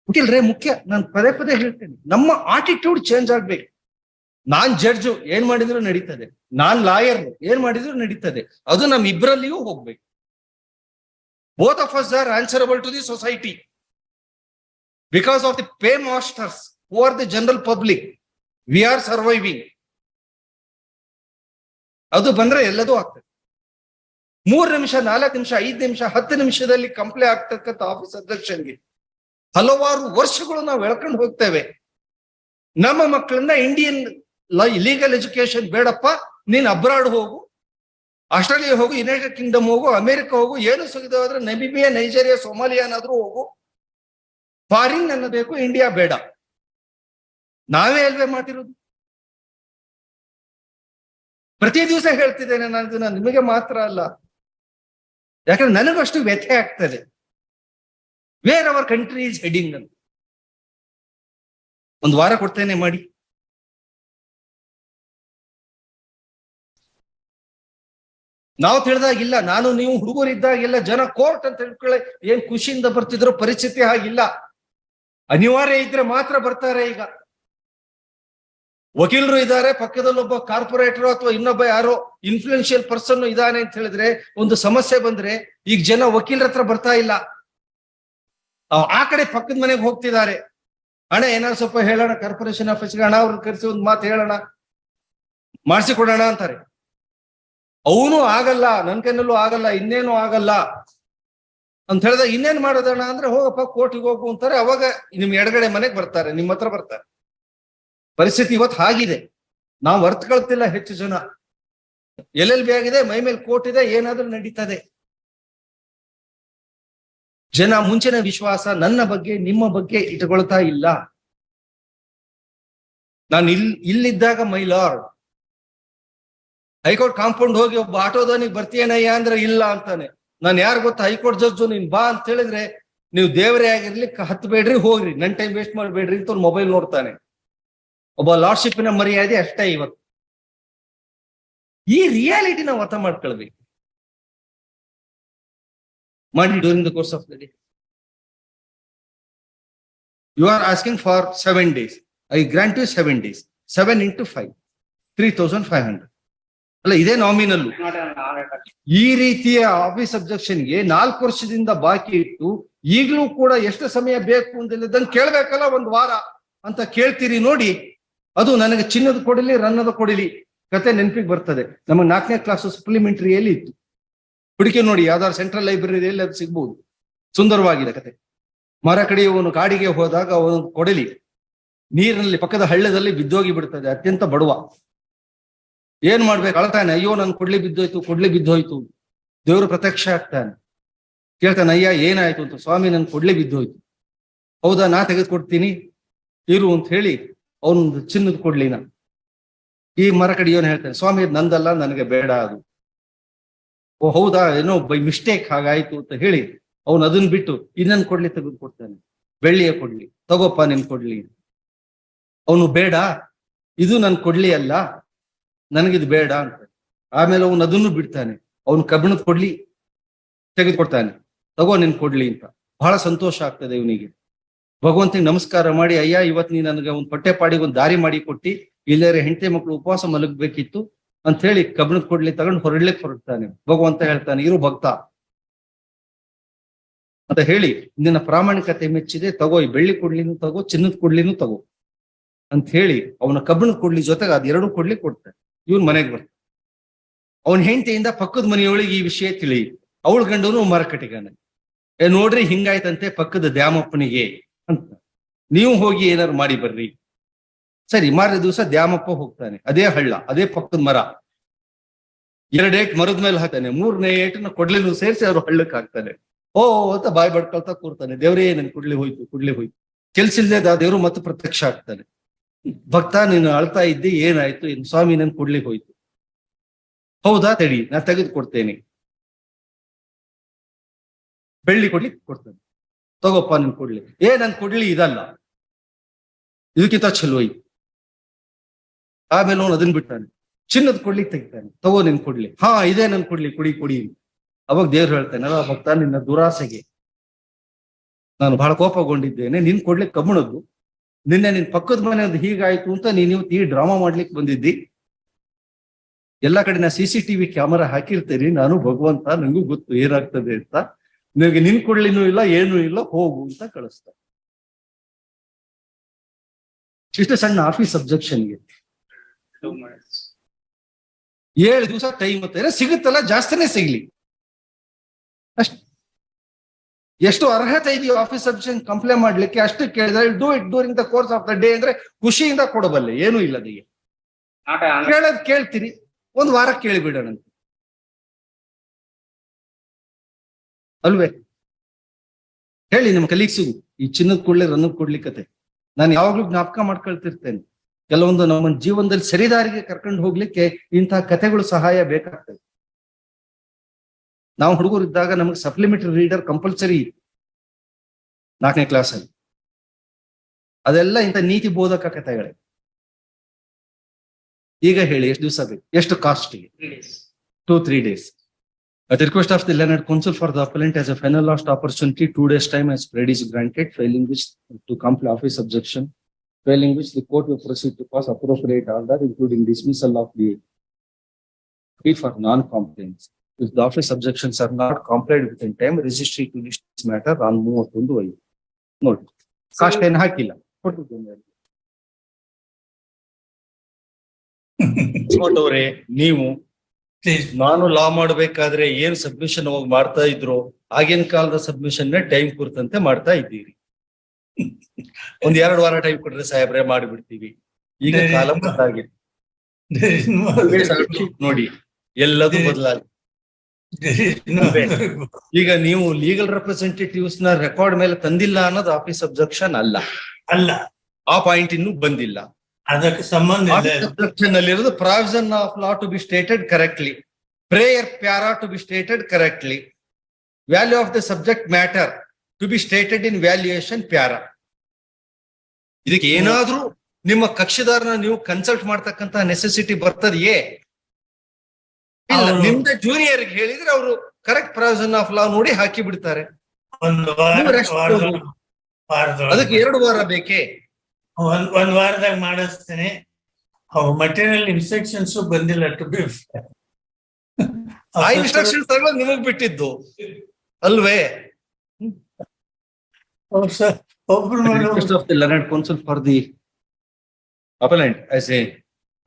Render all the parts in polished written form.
ವಕೀಲ್ರೆ ಮುಖ್ಯ. ನಾನು ಪದೇ ಪದೇ ಹೇಳ್ತೇನೆ, ನಮ್ಮ ಆಟಿಟ್ಯೂಡ್ ಚೇಂಜ್ ಆಗ್ಬೇಕು. ನಾನ್ ಜಡ್ಜು, ಏನ್ ಮಾಡಿದ್ರು ನಡೀತದೆ. ನಾನ್ ಲಾಯರ್, ಏನ್ ಮಾಡಿದ್ರು ನಡೀತದೆ. ಅದು ನಮ್ ಇಬ್ಬರಲ್ಲಿಯೂ ಹೋಗ್ಬೇಕು. Both of us are answerable to the society because of the paymasters who are the general public. We are surviving. ಅದು ಬಂದ್ರೆ ಎಲ್ಲದೂ ಆಗ್ತದೆ. 3 ನಿಮಿಷ, 4 ನಿಮಿಷ, 5 ನಿಮಿಷ, 10 ನಿಮಿಷದಲ್ಲಿ ಕಂಪ್ಲೇ ಆಗ್ತಕ್ಕಂಥ ಆಫೀಸ್ ಅಧ್ಯಕ್ಷನ್ಗೆ ಹಲವಾರು ವರ್ಷಗಳು ನಾವು ಎಳ್ಕೊಂಡು ಹೋಗ್ತೇವೆ. ನಮ್ಮ ಮಕ್ಕಳನ್ನ ಇಂಡಿಯನ್ ಲೀಗಲ್ ಎಜುಕೇಶನ್ ಬೇಡಪ್ಪ, ನೀನ್ ಅಬ್ರಾಡ್ ಹೋಗು, ಆಸ್ಟ್ರೇಲಿಯಾ ಹೋಗು, ಯುನೈಟೆಡ್ ಕಿಂಗ್ಡಮ್ ಹೋಗು, ಅಮೆರಿಕ ಹೋಗು, ಏನು ಸಿಗದಾದ್ರೆ ನಮಿಬಿಯಾ, ನೈಜೀರಿಯಾ, ಸೊಮಾಲಿಯಾನಾದ್ರೂ ಹೋಗು, ಫಾರಿನ್ ನನ್ನ ಬೇಕು, ಇಂಡಿಯಾ ಬೇಡ. ನಾವೇ ಅಲ್ವೇ ಮಾಡಿರೋದು. ಪ್ರತಿ ದಿವಸ ಹೇಳ್ತಿದ್ದೇನೆ ನಾನು ಇದನ್ನ, ನಿಮಗೆ ಮಾತ್ರ ಅಲ್ಲ. ಯಾಕಂದ್ರೆ ನನಗಷ್ಟು ವ್ಯಥೆ ಆಗ್ತದೆ. Where our country is heading ಅಂತ. 1 ವಾರ ಕೊಡ್ತೇನೆ ಮಾಡಿ. ನಾವು ತಿಳಿದಾಗಿಲ್ಲ, ನಾನು ನೀವು ಹುಡುಗರಿದ್ದಾಗೆಲ್ಲ ಜನ ಕೋರ್ಟ್ ಅಂತ ಹೇಳ್ಕೊಳ್ಳೆ ಏನ್ ಖುಷಿಯಿಂದ ಬರ್ತಿದ್ರು. ಪರಿಸ್ಥಿತಿ ಹಾಗಿಲ್ಲ. ಅನಿವಾರ್ಯ ಇದ್ರೆ ಮಾತ್ರ ಬರ್ತಾರೆ. ಈಗ ವಕೀಲರು ಇದ್ದಾರೆ, ಪಕ್ಕದಲ್ಲಿ ಒಬ್ಬ ಕಾರ್ಪೊರೇಟರ್ ಅಥವಾ ಇನ್ನೊಬ್ಬ ಯಾರೋ ಇನ್ಫ್ಲೂಯೆನ್ಷಿಯಲ್ ಪರ್ಸನ್ ಇದಾನೆ ಅಂತ ಹೇಳಿದ್ರೆ, ಒಂದು ಸಮಸ್ಯೆ ಬಂದ್ರೆ ಈಗ ಜನ ವಕೀಲರ ಹತ್ರ ಬರ್ತಾ ಇಲ್ಲ. ಆ ಕಡೆ ಪಕ್ಕದ ಮನೆಗೆ ಹೋಗ್ತಿದ್ದಾರೆ. ಹಣ ಏನಾದ್ರು ಸ್ವಲ್ಪ ಹೇಳೋಣ, ಕಾರ್ಪೊರೇಷನ್ ಆಫೀಸ್ಗೆ ಹಣ ಅವ್ರನ್ನ ಕರೆಸಿ ಒಂದು ಮಾತು ಹೇಳೋಣ, ಮಾಡಿಸಿಕೊಡೋಣ ಅಂತಾರೆ. ಅವನು ಆಗಲ್ಲ, ನನ್ ಕೈನಲ್ಲೂ ಆಗಲ್ಲ, ಇನ್ನೇನು ಆಗಲ್ಲ ಅಂತ ಹೇಳಿದಾಗ ಇನ್ನೇನ್ ಮಾಡೋದಣ್ಣ ಅಂದ್ರೆ, ಹೋಗಪ್ಪ ಕೋರ್ಟಿಗೆ ಹೋಗು ಅಂತಾರೆ. ಅವಾಗ ನಿಮ್ ಎಡಗಡೆ ಮನೆಗೆ ಬರ್ತಾರೆ, ನಿಮ್ಮ ಹತ್ರ ಬರ್ತಾರೆ. ಪರಿಸ್ಥಿತಿ ಇವತ್ತು ಹಾಗಿದೆ. ನಾವು ಅರ್ಥಕೊಳ್ತಿಲ್ಲ. ಹೆಚ್ಚು ಜನ LLB ಆಗಿದೆ, ಮೈ ಮೇಲೆ ಕೋರ್ಟ್ ಇದೆ, ಏನಾದ್ರೂ ನಡೀತದೆ. ಜನ ಮುಂಚಿನ ವಿಶ್ವಾಸ ನನ್ನ ಬಗ್ಗೆ, ನಿಮ್ಮ ಬಗ್ಗೆ ಇಟ್ಕೊಳ್ತಾ ಇಲ್ಲ. ನಾನು ಇಲ್ಲಿದ್ದಾಗ ಮೈ ಲಾರ್ಡ್, ಹೈಕೋರ್ಟ್ ಕಾಂಪೌಂಡ್ ಹೋಗಿ ಒಬ್ಬ ಆಟೋದವನಿಗೆ ಬರ್ತೀಯನಯ್ಯ ಅಂದ್ರೆ ಇಲ್ಲ ಅಂತಾನೆ. ನಾನು ಯಾರು ಗೊತ್ತಾ, ಹೈಕೋರ್ಟ್ ಜಡ್ಜು, ನೀನ್ ಬಾ ಅಂತ ಹೇಳಿದ್ರೆ ನೀವು ದೇವರೇ ಆಗಿರ್ಲಿ, ಹತ್ಬೇಡ್ರಿ, ಹೋಗ್ರಿ, ನನ್ ಟೈಮ್ ವೇಸ್ಟ್ ಮಾಡ್ಬೇಡ್ರಿ ಅಂತ ಅವ್ನು ಮೊಬೈಲ್ ನೋಡ್ತಾನೆ. ಒಬ್ಬ ಲಾರ್ಡ್ಶಿಪ್ನ ಮರ್ಯಾದೆ ಅಷ್ಟೇ ಇವತ್ತು. ಈ ರಿಯಾಲಿಟಿ ನಾವು ಅರ್ಥ ಮಾಡ್ಕೊಳ್ಬೇಕು. ಮಾಡಿ during the course of the day. You are asking for 7 days. I grant you 7 days. 7 into 5, 3500. ಅಲ್ಲ, ಇದೇ ನಾಮಿನಲ್. ಈ ರೀತಿಯ ಆಫೀಸ್ ಅಬ್ಜೆಕ್ಷನ್ಗೆ 4 ವರ್ಷದಿಂದ ಬಾಕಿ ಇಟ್ಟು ಈಗಲೂ ಕೂಡ ಎಷ್ಟು ಸಮಯ ಬೇಕು ಅಂತ ಕೇಳ್ಬೇಕಲ್ಲ, 1 ವಾರ ಅಂತ ಕೇಳ್ತೀರಿ ನೋಡಿ. ಅದು ನನಗೆ ಚಿನ್ನದ ಕೊಡಲಿ, ರನ್ನದ ಕೊಡಲಿ ಕತೆ ನೆನಪಿಗೆ ಬರ್ತದೆ. ನಮಗೆ 4ನೇ ಕ್ಲಾಸ್ ಸಪ್ಲಿಮೆಂಟರಿಯಲ್ಲಿ ಇತ್ತು. ಹುಡುಕಿ ನೋಡಿ, ಯಾವ್ದಾದ್ರು ಸೆಂಟ್ರಲ್ ಲೈಬ್ರರಿಯಲ್ಲಿ ಅದು ಸಿಗ್ಬಹುದು. ಸುಂದರವಾಗಿದೆ ಕತೆ. ಮರ ಕಡಿಯುವವನು ಕಾಡಿಗೆ ಹೋದಾಗ ಅವನು ಕೊಡಲಿ ನೀರಿನಲ್ಲಿ ಪಕ್ಕದ ಹಳ್ಳದಲ್ಲಿ ಬಿದ್ದೋಗಿ ಬಿಡ್ತದೆ. ಅತ್ಯಂತ ಬಡವ. ಏನ್ ಮಾಡ್ಬೇಕು, ಅಳ್ತಾನೆ, ಅಯ್ಯೋ ನನ್ ಕೊಡ್ಲಿ ಬಿದ್ದೋಯ್ತು. ದೇವರು ಪ್ರತ್ಯಕ್ಷ ಆಗ್ತಾನೆ, ಕೇಳ್ತಾನೆ, ಅಯ್ಯ ಏನಾಯ್ತು ಅಂತ. ಸ್ವಾಮಿ ನನ್ ಕೊಡ್ಲಿ ಬಿದ್ದೋಯ್ತು. ಹೌದಾ, ನಾ ತೆಗೆದುಕೊಡ್ತೀನಿ ಇರು ಅಂತ ಹೇಳಿ ಅವನೊಂದು ಚಿನ್ನದ ಕೊಡ್ಲಿನ ಈ ಮರ ಕಡಿಯೋನು ಹೇಳ್ತಾನೆ, ಸ್ವಾಮಿ ನಂದಲ್ಲ, ನನಗೆ ಬೇಡ ಅದು. ಓ ಹೌದಾ, ಏನೋ ಬೈ ಮಿಸ್ಟೇಕ್ ಹಾಗಾಯ್ತು ಅಂತ ಹೇಳಿ ಅವನು ಅದನ್ನ ಬಿಟ್ಟು ಇನ್ನೊಂದು ಕೊಡ್ಲಿ ತೆಗೆದುಕೊಡ್ತಾನೆ. ಬೆಳ್ಳಿಯ ಕೊಡ್ಲಿ, ತಗೋಪ್ಪ ನಿನ್ ಕೊಡ್ಲಿ. ಅವನು ಬೇಡ, ಇದು ನನ್ ಕೊಡ್ಲಿ ಅಲ್ಲ, ನನಗಿದು ಬೇಡ ಅಂತ. ಆಮೇಲೆ ಅವನು ಅದನ್ನು ಬಿಡ್ತಾನೆ. ಅವನು ಕಬ್ಬಿಣದ ಕೊಡ್ಲಿ ತೆಗೆದುಕೊಡ್ತಾನೆ, ತಗೋ ನಿನ್ ಕೊಡ್ಲಿ ಅಂತ. ಬಹಳ ಸಂತೋಷ ಆಗ್ತದೆ ಇವನಿಗೆ. ಭಗವಂತನಿಗೆ ನಮಸ್ಕಾರ ಮಾಡಿ, ಅಯ್ಯ ಇವತ್ತು ನೀ ನನಗೆ ಒಂದು ಹೊಟ್ಟೆ ಪಾಡಿಗೆ ಒಂದು ದಾರಿ ಮಾಡಿ ಕೊಟ್ಟಿ, ಇಲ್ಲೇ ಹೆಂಡತಿ ಮಕ್ಕಳು ಉಪವಾಸ ಮಲಗಬೇಕಿತ್ತು ಅಂತ ಹೇಳಿ ಕಬ್ಬಿಣದ ಕೊಡ್ಲಿ ತಗೊಂಡು ಹೊರಡ್ತಾನೆ. ಭಗವಂತ ಹೇಳ್ತಾನೆ, ಇರು ಭಕ್ತ ಅಂತ ಹೇಳಿ, ನಿನ್ನ ಪ್ರಾಮಾಣಿಕತೆ ಮೆಚ್ಚಿದೆ, ತಗೋ ಈ ಬೆಳ್ಳಿ ಕೊಡ್ಲಿನೂ ತಗೋ, ಚಿನ್ನದ ಕೊಡ್ಲಿನೂ ತಗೋ ಅಂತ ಹೇಳಿ ಅವನ ಕಬ್ಬಿಣದ ಕೊಡ್ಲಿ ಜೊತೆಗೆ ಅದು 2 ಕೊಡ್ಲಿ ಕೊಡ್ತಾನೆ. ಇವನ್ ಮನೆಗೆ ಬರ್ತಾನೆ. ಅವನ ಹೆಂಡತಿಯಿಂದ ಪಕ್ಕದ ಮನೆಯೊಳಗೆ ಈ ವಿಷಯ ತಿಳಿಯಿತು. ಅವಳ ಗಂಡನು ಮರಕಟಿಗಾನೆ. ನೋಡ್ರಿ ಹಿಂಗಾಯ್ತಂತೆ ಪಕ್ಕದ ದ್ಯಾಮಪ್ಪನಿಗೆ ಅಂತ, ನೀವು ಹೋಗಿ ಏನಾರು ಮಾಡಿ ಬರ್ರಿ. ಸರಿ, ಮಾರನೇ ದಿವಸ ದ್ಯಾಮಪ್ಪ ಹೋಗ್ತಾನೆ. ಅದೇ ಹಳ್ಳ, ಅದೇ ಪಕ್ಕದ ಮರ. 2 ಏಟ್ ಮರದ ಮೇಲೆ ಹಾಕ್ತಾನೆ. 3ನೇ ಏಟನ್ನ ಕೊಡ್ಲಿನೂ ಸೇರಿಸಿ ಅವ್ರು ಹಳ್ಳಕ್ಕೆ ಹಾಕ್ತಾನೆ. ಓ ಅಂತ ಬಾಯಿ ಬಡ್ಕೊಳ್ತಾ ಕೂರ್ತಾನೆ. ದೇವ್ರೇ ನನ್ ಕೊಡ್ಲಿ ಹೋಯ್ತು. ಕೆಲ್ಸ ಇಲ್ದೆ ದೇವ್ರು ಮತ್ತೆ ಪ್ರತ್ಯಕ್ಷ ಆಗ್ತಾನೆ. ಭಕ್ತ, ನೀನು ಅಳ್ತಾ ಇದ್ದಿ, ಏನಾಯ್ತು? ಸ್ವಾಮಿ ನನ್ ಕೊಡ್ಲಿ ಹೋಯ್ತು. ಹೌದಾ, ತಡಿ, ನಾ ತೆಗೆದುಕೊಡ್ತೇನೆ. ಬೆಳ್ಳಿ ಕೊಡ್ಲಿ ಕೊಡ್ತಾನೆ. ತಗೋಪ್ಪ ನನ್ ಕೊಡ್ಲಿ. ನನ್ ಕೊಡ್ಲಿ ಇದಲ್ಲ, ಇದಕ್ಕಿಂತ ಚಲೋ ಐತಿ. ಆಮೇಲೆ ಅವನು ಅದನ್ನ ಬಿಡ್ತಾನೆ. ಚಿನ್ನದ ಕೊಡ್ಲಿ ತೆಗಿತಾನೆ. ತಗೋ ನಿನ್ ಕೊಡ್ಲಿ. ಹಾ, ಇದೇ ನನ್ ಕೊಡ್ಲಿ, ಕುಡಿ. ಅವಾಗ ದೇವ್ರು ಹೇಳ್ತಾನೆ, ಅಲ್ಲ ಭಕ್ತ, ನಿನ್ನ ದುರಾಸೆಗೆ ನಾನು ಬಹಳ ಕೋಪಗೊಂಡಿದ್ದೇನೆ. ನೀನ್ ಕೊಡ್ಲಿಕ್ಕೆ ಕಬ್ಬಣದ್ದು. ನಿನ್ನೆ ನಿನ್ ಪಕ್ಕದ ಮನೆಯದು ಹೀಗಾಯ್ತು ಅಂತ ನೀನ್ ಇವತ್ತು ಈ ಡ್ರಾಮಾ ಮಾಡ್ಲಿಕ್ಕೆ ಬಂದಿದ್ದಿ. ಎಲ್ಲಾ ಕಡೆ ನಾ CCTV ಕ್ಯಾಮರಾ ಹಾಕಿರ್ತೀನಿ. ನಾನು ಭಗವಂತ, ನಂಗೂ ಗೊತ್ತು ಏನಾಗ್ತದೆ ಅಂತ. ನಿನಗೆ ನಿನ್ ಕೊಡ್ಲಿನೂ ಇಲ್ಲ, ಏನೂ ಇಲ್ಲ, ಹೋಗು ಅಂತ ಕಳಿಸ್ತಾರೆ. ಇಷ್ಟು ಸಣ್ಣ ಆಫೀಸ್ ಅಬ್ಜೆಕ್ಷನ್ಗೆ 7 ದಿವಸ ಟೈಮ್ ಸಿಗುತ್ತಲ್ಲ, ಜಾಸ್ತಿನೇ ಸಿಗ್ಲಿ. ಅಷ್ಟು ಎಷ್ಟು ಅರ್ಹತೆ ಇದೆಯೋ ಆಫೀಸ್ ಅಬ್ಜೆಕ್ಷನ್ ಕಂಪ್ಲೇಂಟ್ ಮಾಡ್ಲಿಕ್ಕೆ ಅಷ್ಟು ಕೇಳಿದ್ರೆ do it during the course of the day ಅಂದ್ರೆ ಖುಷಿಯಿಂದ ಕೊಡಬಲ್ಲೆ. ಏನೂ ಇಲ್ಲ ಅದಕ್ಕೆ. ಕೇಳೋದ್ ಕೇಳ್ತೀರಿ, ಒಂದು ವಾರ ಕೇಳಿಬಿಡೋಣಂತೆ ಅಲ್ವೇ? ಹೇಳಿ ನಿಮ್ಮ ಕಲೀಗ್ಸಿಗೂ ಈ ಚಿನ್ನದ ಕೂಡಲೇ ರನ್ನದ್ ಕೊಡ್ಲಿಕ್ಕತೆ. ನಾನು ಯಾವಾಗ್ಲೂ ಜ್ಞಾಪಕ ಮಾಡ್ಕೊಳ್ತಿರ್ತೇನೆ, ಕೆಲವೊಂದು ನಮ್ಮ ಜೀವನದಲ್ಲಿ ಸರಿದಾರಿಗೆ ಕರ್ಕೊಂಡು ಹೋಗ್ಲಿಕ್ಕೆ ಇಂತಹ ಕಥೆಗಳು ಸಹಾಯ ಬೇಕಾಗ್ತದೆ. ನಾವು ಹುಡುಗರು ಇದ್ದಾಗ ನಮಗೆ ಸಪ್ಲಿಮೆಂಟರಿ ರೀಡರ್ ಕಂಪಲ್ಸರಿ 4ನೇ ಕ್ಲಾಸಲ್ಲಿ. ಅದೆಲ್ಲ ಇಂಥ ನೀತಿ ಬೋಧಕ ಕಥೆಗಳೇ. ಈಗ ಹೇಳಿ, ಎಷ್ಟು ದಿವಸ ಬೇಕು, ಎಷ್ಟು ಕಾಸ್ಟ್ಗೆ? 2-3 days. At the request of the learned counsel for the appellant, as a final last opportunity, 2 days time as prayed is granted, failing which to complete office objection, failing which the court will proceed to pass appropriate order, including dismissal of the plea for non-compliance. If the office objections are not complied within time, registry to list this matter on 31/5. ನೋಡಿ, cost ಏನು ಹಾಕಿಲ್ಲ, ಕೊಟ್ಟಿದ್ದೇನೆ. ಅವರೇ, ನೀವು ನಾನು ಲಾ ಮಾಡಬೇಕಾದ್ರೆ ಏನ್ submission ಹೋಗಿ ಮಾಡ್ತಾ ಇದ್ರು, ಆಗಿನ ಕಾಲದ ಸಬ್ಮಿಷನ್ ಟೈಮ್ ಕುರಿತಂತೆ ಮಾಡ್ತಾ ಇದ್ದೀರಿ. 1-2 ವಾರ ಟೈಮ್ ಕೊಟ್ರೆ ಸಾಹೇಬ್ರೆ ಮಾಡಿಬಿಡ್ತೀವಿ. ಈಗ ಕಾಲ ಬದಲಾಗಿದೆ ನೋಡಿ, ಎಲ್ಲದೂ ಬದಲಾಗಿದೆ. ಈಗ ನೀವು ಲೀಗಲ್ ರೆಪ್ರೆಸೆಂಟೇಟಿವ್ಸ್ ನ ರೆಕಾರ್ಡ್ ಮೇಲೆ ತಂದಿಲ್ಲ ಅನ್ನೋದು ಆಫೀಸ್ ಅಬ್ಜೆಕ್ಷನ್ ಅಲ್ಲ. ಆ ಪಾಯಿಂಟ್ ಇನ್ನೂ ಬಂದಿಲ್ಲ. ಅದಕ್ಕೆ ಸಂಬಂಧ ಅಲ್ಲಿರೋದು provision of law to be stated correctly, prayer para to be stated correctly, value of the subject matter to be stated in valuation para. ಇದಕ್ಕೆ ಏನಾದ್ರೂ ನಿಮ್ಮ ಕಕ್ಷಿದಾರನ ನೀವು ಕನ್ಸಲ್ಟ್ ಮಾಡ್ತಕ್ಕಂತ ನೆಸೆಸಿಟಿ ಬರ್ತದೆಯೇ? ಇಲ್ಲ. ನಿಮ್ದ ಜೂನಿಯರ್ ಹೇಳಿದ್ರೆ ಅವರು ಕರೆಕ್ಟ್ ಪ್ರಾವಿಷನ್ ಆಫ್ ಲಾ ನೋಡಿ ಹಾಕಿ ಬಿಡ್ತಾರೆ. ಅದಕ್ಕೆ 2 ವಾರ ಬೇಕೇ? ಒಂದ್ ವಾರದಾಗ ಮಾಡಿಸ್ತೇನೆ. ಮಟೀರಿಯಲ್ ಇನ್ಸ್ಟ್ರಕ್ಷನ್ಸ್ ಬಂದಿಲ್ಲ. ಟು ಬಿ ಆ ಇನ್ಸ್ಟ್ರಕ್ಷನ್ಸ್ ತಗೊಳ್ಳೋದು ನಿಮಗ್ ಬಿಟ್ಟಿದ್ದು ಅಲ್ವೇ? of the learned counsel for the appellant, as a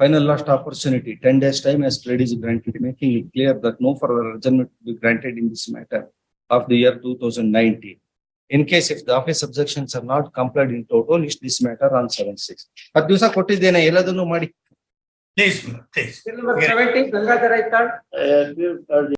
final last opportunity, 10 days time as pled is granted, making it clear that no further adjournment will be granted in this matter of the year 2019. In case if the office objections are not complied in total, list this matter on 7/6. 10 ದಿವಸ ಕೊಟ್ಟಿದ್ದೇನೆ, ಎಲ್ಲದನ್ನು ಮಾಡಿ. Please. 17 Gangadhara